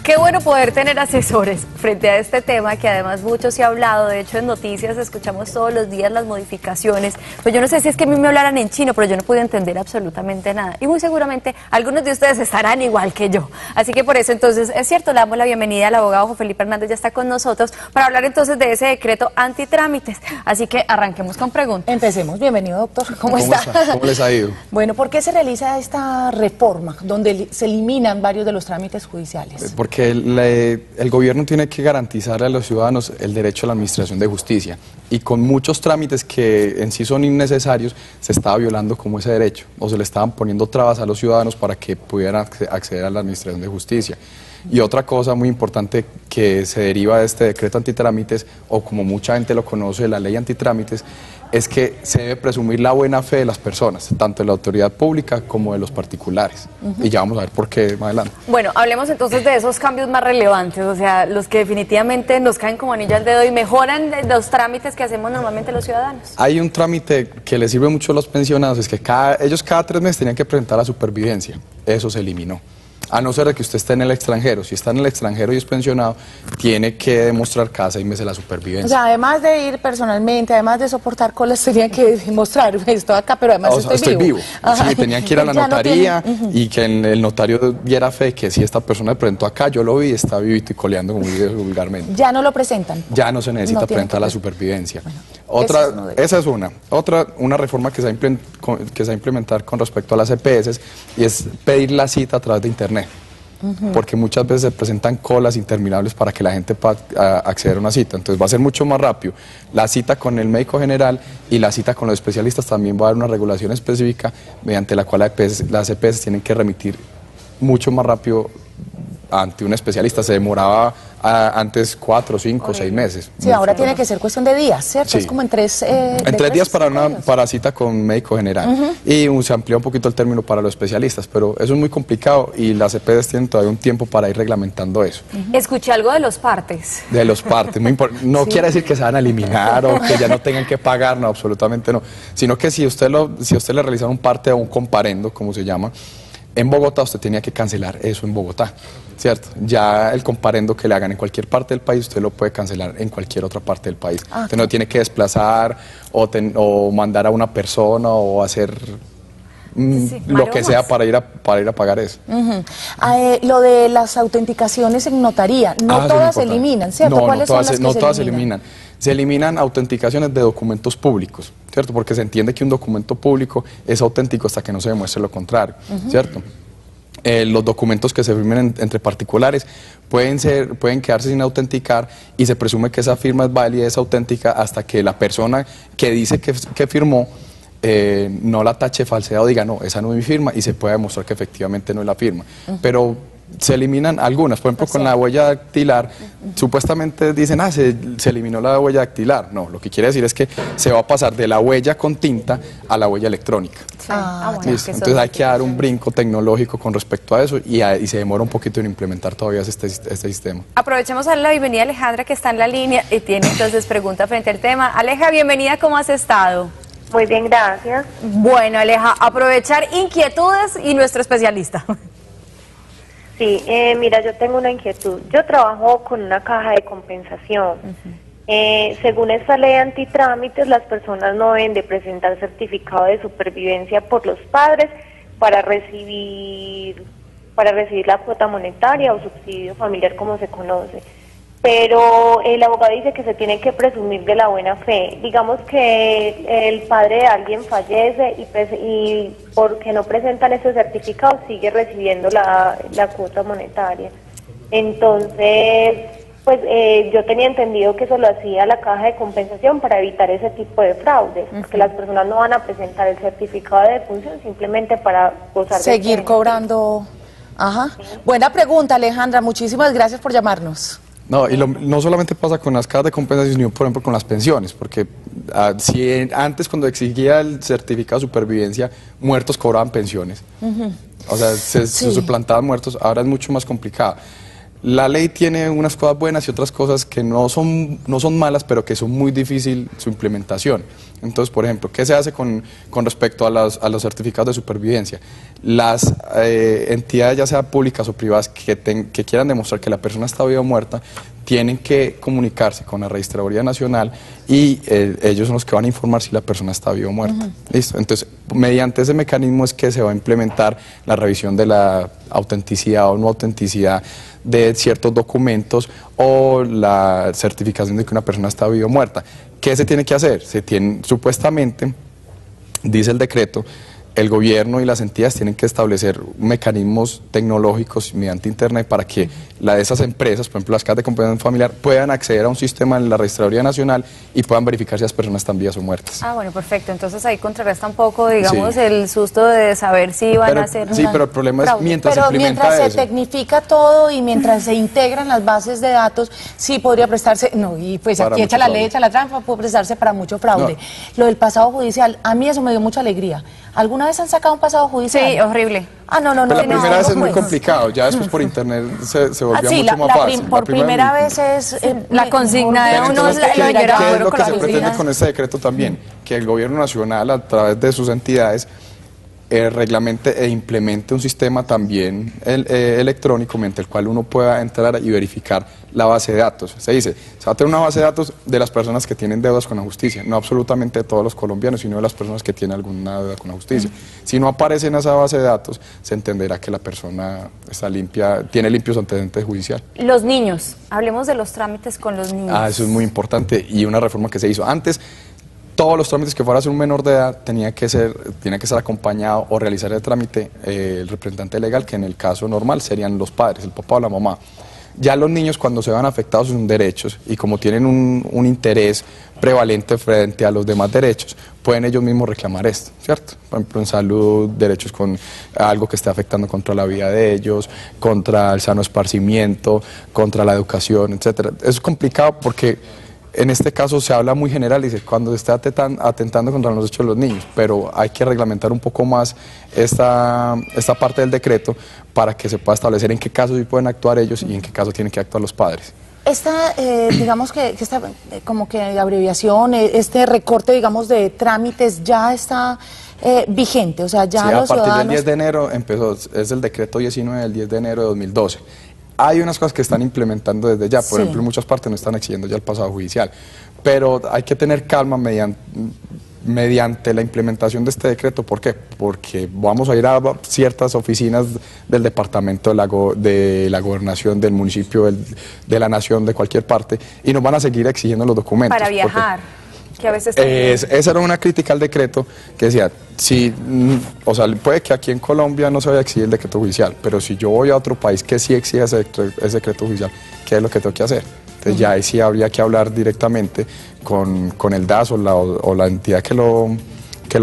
Qué bueno poder tener asesores frente a este tema que además mucho se ha hablado. De hecho, en noticias escuchamos todos los días las modificaciones. Pues yo no sé si es que a mí me hablaran en chino, pero yo no pude entender absolutamente nada. Y muy seguramente algunos de ustedes estarán igual que yo. Así que por eso entonces, es cierto, le damos la bienvenida al abogado Juan Felipe Hernández, ya está con nosotros, para hablar entonces de ese decreto antitrámites. Así que arranquemos con preguntas. Empecemos. Bienvenido, doctor. ¿Cómo está? ¿Cómo les ha ido? Bueno, ¿por qué se realiza esta reforma donde se eliminan varios de los trámites judiciales? Porque el gobierno tiene que garantizarle a los ciudadanos el derecho a la administración de justicia, y con muchos trámites que en sí son innecesarios se estaba violando como ese derecho, o se le estaban poniendo trabas a los ciudadanos para que pudieran acceder a la administración de justicia. Y otra cosa muy importante que se deriva de este decreto antitrámites, o como mucha gente lo conoce, la ley antitrámites, es que se debe presumir la buena fe de las personas, tanto de la autoridad pública como de los particulares. Y ya vamos a ver por qué más adelante. Bueno, hablemos entonces de esos cambios más relevantes, o sea, los que definitivamente nos caen como anillo al dedo y mejoran los trámites que hacemos normalmente los ciudadanos. Hay un trámite que les sirve mucho a los pensionados, es que ellos cada 3 meses tenían que presentar la supervivencia. Eso se eliminó. A no ser de que usted esté en el extranjero. Si está en el extranjero y es pensionado, tiene que demostrar cada 6 meses la supervivencia. O sea, además de ir personalmente, además de soportar colas, tenían que demostrar, estoy acá, pero además estoy vivo. Sí, tenían que ir a la notaría y que el notario diera fe que si esta persona presentó acá, yo lo vi, está vivito y coleando, como dice vulgarmente. Ya no lo presentan. Ya no se necesita presentar la supervivencia. Bueno, esa es una. Una reforma que se va a implementar con respecto a las EPS, y es pedir la cita a través de Internet. Porque muchas veces se presentan colas interminables para que la gente pueda acceder a una cita. Entonces va a ser mucho más rápido. La cita con el médico general y la cita con los especialistas también va a haber una regulación específica mediante la cual las EPS tienen que remitir mucho más rápido ante un especialista. Se demoraba antes 4, 5, 6 meses. Sí, ahora tiene que ser cuestión de días, ¿cierto? Sí. Es como en 3 días para cita con médico general. Y se amplía un poquito el término para los especialistas, pero eso es muy complicado y las EPS tienen todavía un tiempo para ir reglamentando eso. Escuché algo de los partes. De los partes, no quiere decir que se van a eliminar o que ya no tengan que pagar, no, absolutamente no. Sino que si usted le realizaron un parte o un comparendo, como se llama, en Bogotá usted tenía que cancelar eso en Bogotá, ¿cierto? Ya el comparendo que le hagan en cualquier parte del país, usted lo puede cancelar en cualquier otra parte del país. Usted no tiene que desplazar o mandar a una persona o hacer lo que sea para ir a pagar eso. Lo de las autenticaciones en notaría, no todas se eliminan, ¿cierto? ¿Cuáles son las que no todas se eliminan? Se eliminan autenticaciones de documentos públicos, ¿cierto? Porque se entiende que un documento público es auténtico hasta que no se demuestre lo contrario, ¿cierto? Los documentos que se firmen entre particulares pueden quedarse sin autenticar, y se presume que esa firma es válida, es auténtica, hasta que la persona que dice que firmó no la tache falsedad o diga, no, esa no es mi firma, y se puede demostrar que efectivamente no es la firma. Pero se eliminan algunas, por ejemplo, con la huella dactilar, supuestamente dicen, se eliminó la huella dactilar. No, lo que quiere decir es que se va a pasar de la huella con tinta a la huella electrónica. Bueno, entonces hay que dar un brinco tecnológico con respecto a eso, y se demora un poquito en implementar todavía este sistema. Aprovechemos a darle la bienvenida a Alejandra, que está en la línea y tiene entonces pregunta frente al tema. Aleja, bienvenida, ¿cómo has estado? Muy bien, gracias. Bueno, Aleja, aprovechar inquietudes y nuestro especialista. Sí, mira, yo tengo una inquietud. Yo trabajo con una caja de compensación. Según esta ley antitrámites, las personas no deben de presentar certificado de supervivencia por los padres para recibir la cuota monetaria o subsidio familiar, como se conoce. Pero el abogado dice que se tiene que presumir de la buena fe. Digamos que el padre de alguien fallece y porque no presentan ese certificado sigue recibiendo la cuota monetaria. Entonces, pues yo tenía entendido que eso lo hacía la caja de compensación para evitar ese tipo de fraudes, porque las personas no van a presentar el certificado de defunción simplemente para gozar seguir cobrando. Buena pregunta, Alejandra, muchísimas gracias por llamarnos. No, y no solamente pasa con las cajas de compensación, sino por ejemplo con las pensiones, porque si antes, cuando exigía el certificado de supervivencia, muertos cobraban pensiones, o sea, se suplantaban muertos, ahora es mucho más complicado. la ley tiene unas cosas buenas y otras cosas que no son malas, pero que son muy difícil su implementación. Entonces, por ejemplo, ¿qué se hace con respecto a los certificados de supervivencia? Las entidades, ya sea públicas o privadas, que quieran demostrar que la persona está viva o muerta, tienen que comunicarse con la Registraduría Nacional y ellos son los que van a informar si la persona está viva o muerta. ¿Listo? Entonces, mediante ese mecanismo es que se va a implementar la revisión de la autenticidad o no autenticidad de ciertos documentos o la certificación de que una persona está viva o muerta. ¿Qué se tiene que hacer? Supuestamente, dice el decreto, el gobierno y las entidades tienen que establecer mecanismos tecnológicos mediante internet para que esas empresas, por ejemplo las casas de compensación familiar, puedan acceder a un sistema en la Registraduría Nacional y puedan verificar si las personas están vivas o muertas. Ah, bueno, perfecto. Entonces ahí contrarresta un poco, digamos, el susto de saber si van a hacer... Sí, pero el problema es mientras se implementa mientras se tecnifica todo y mientras se integran las bases de datos, sí podría prestarse, no, y pues para aquí echa la ley, echa la trampa, puede prestarse para mucho fraude. No. Lo del pasado judicial, a mí eso me dio mucha alegría. ¿Alguna vez han sacado un pasado judicial? Sí, horrible. Ah, no. Pero la primera vez es muy complicado, ya después por internet se volvió mucho más fácil. Por primera vez es... la consigna de uno es ¿qué es lo que se pretende con este decreto también? Que el gobierno nacional, a través de sus entidades, reglamente e implemente un sistema también electrónico mediante el cual uno pueda entrar y verificar la base de datos. Se dice, se va a tener una base de datos de las personas que tienen deudas con la justicia, no absolutamente de todos los colombianos, sino de las personas que tienen alguna deuda con la justicia. Si no aparece en esa base de datos, se entenderá que la persona está limpia, tiene limpios antecedentes judiciales. Los niños, hablemos de los trámites con los niños. Eso es muy importante y una reforma que se hizo antes. Todos los trámites que fuera a ser un menor de edad tenía que ser acompañado o realizar el trámite el representante legal, que en el caso normal serían los padres, el papá o la mamá. Ya los niños, cuando se van afectados sus derechos y como tienen un interés prevalente frente a los demás derechos, pueden ellos mismos reclamar esto, ¿cierto? Por ejemplo, en salud, derechos con algo que esté afectando contra la vida de ellos, contra el sano esparcimiento, contra la educación, etcétera. Es complicado porque en este caso se habla muy general, dice, cuando se está atentando contra los derechos de los niños, pero hay que reglamentar un poco más esta parte del decreto para que se pueda establecer en qué casos sí pueden actuar ellos y en qué caso tienen que actuar los padres. Digamos que esta como que abreviación, este recorte, digamos, de trámites ya está vigente, o sea, ya sí, los a partir ciudadanos... del 10 de enero empezó, es el decreto 19 del 10 de enero de 2012. Hay unas cosas que están implementando desde ya, por ejemplo, en muchas partes no están exigiendo ya el pasado judicial, pero hay que tener calma mediante la implementación de este decreto. ¿Por qué? Porque vamos a ir a ciertas oficinas del departamento, de la gobernación, del municipio, de la nación, de cualquier parte, y nos van a seguir exigiendo los documentos. Para viajar. Que a veces esa era una crítica al decreto que decía, o sea, puede que aquí en Colombia no se vaya a exigir el decreto judicial, pero si yo voy a otro país que sí exige ese decreto judicial, ¿qué es lo que tengo que hacer? Entonces ya ahí sí habría que hablar directamente con el DAS o la entidad que lo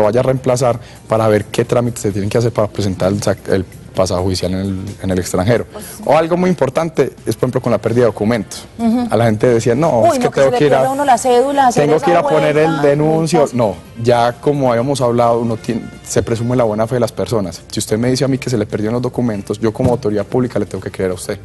vaya a reemplazar para ver qué trámites se tienen que hacer para presentar el pasado judicial en el extranjero. O algo muy importante es, por ejemplo, con la pérdida de documentos. A la gente decía, no, es que tengo que ir a... la cédula, tengo que ir a poner el denuncio. No, ya como habíamos hablado, se presume la buena fe de las personas. Si usted me dice a mí que se le perdieron los documentos, yo como autoridad pública le tengo que creer a usted.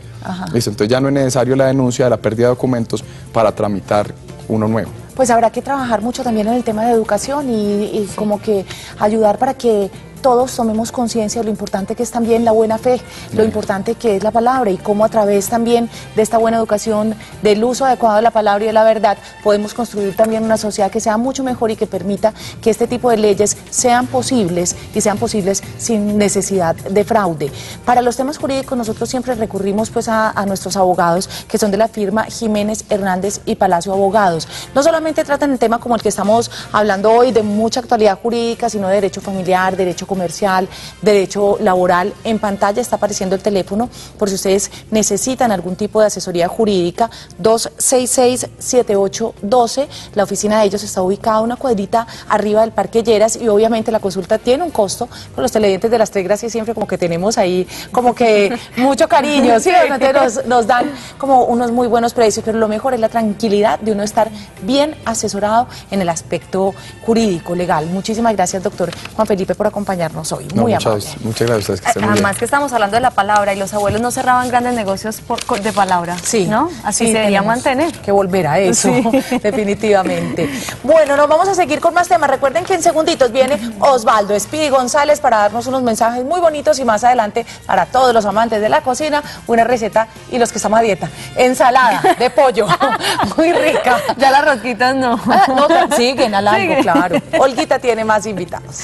¿Listo? Entonces ya no es necesario la denuncia de la pérdida de documentos para tramitar uno nuevo. Pues habrá que trabajar mucho también en el tema de educación y como que ayudar para que todos tomemos conciencia de lo importante que es también la buena fe, lo importante que es la palabra y cómo a través también de esta buena educación, del uso adecuado de la palabra y de la verdad, podemos construir también una sociedad que sea mucho mejor y que permita que este tipo de leyes sean posibles y sean posibles sin necesidad de fraude. Para los temas jurídicos nosotros siempre recurrimos pues a nuestros abogados que son de la firma Jiménez, Hernández y Palacio Abogados. No solamente tratan el tema como el que estamos hablando hoy de mucha actualidad jurídica, sino de derecho familiar, derecho comercial, derecho laboral. En pantalla está apareciendo el teléfono por si ustedes necesitan algún tipo de asesoría jurídica, 266-7812. La oficina de ellos está ubicada una cuadrita arriba del Parque Lleras y obviamente la consulta tiene un costo, con los televidentes de las Tres Gracias siempre como que tenemos ahí como que mucho cariño, ¿sí? Nos dan como unos muy buenos precios, pero lo mejor es la tranquilidad de uno estar bien asesorado en el aspecto jurídico, legal. Muchísimas gracias, doctor Juan Felipe, por acompañarnos. acompañarnos hoy. No, Muy muchas amable. gracias a ustedes, que estén muy bien. Además que estamos hablando de la palabra y los abuelos no cerraban grandes negocios de palabra, Sí, ¿no? Así sí, se debería tenemos mantener. que volver a eso, definitivamente. Bueno, nos vamos a seguir con más temas. Recuerden que en segunditos viene Osvaldo Espí González para darnos unos mensajes muy bonitos y más adelante para todos los amantes de la cocina, una receta y los que estamos a dieta. Ensalada de pollo, muy rica. Ya las rosquitas no. No, siguen al algo, Siguen. claro. Olguita tiene más invitados.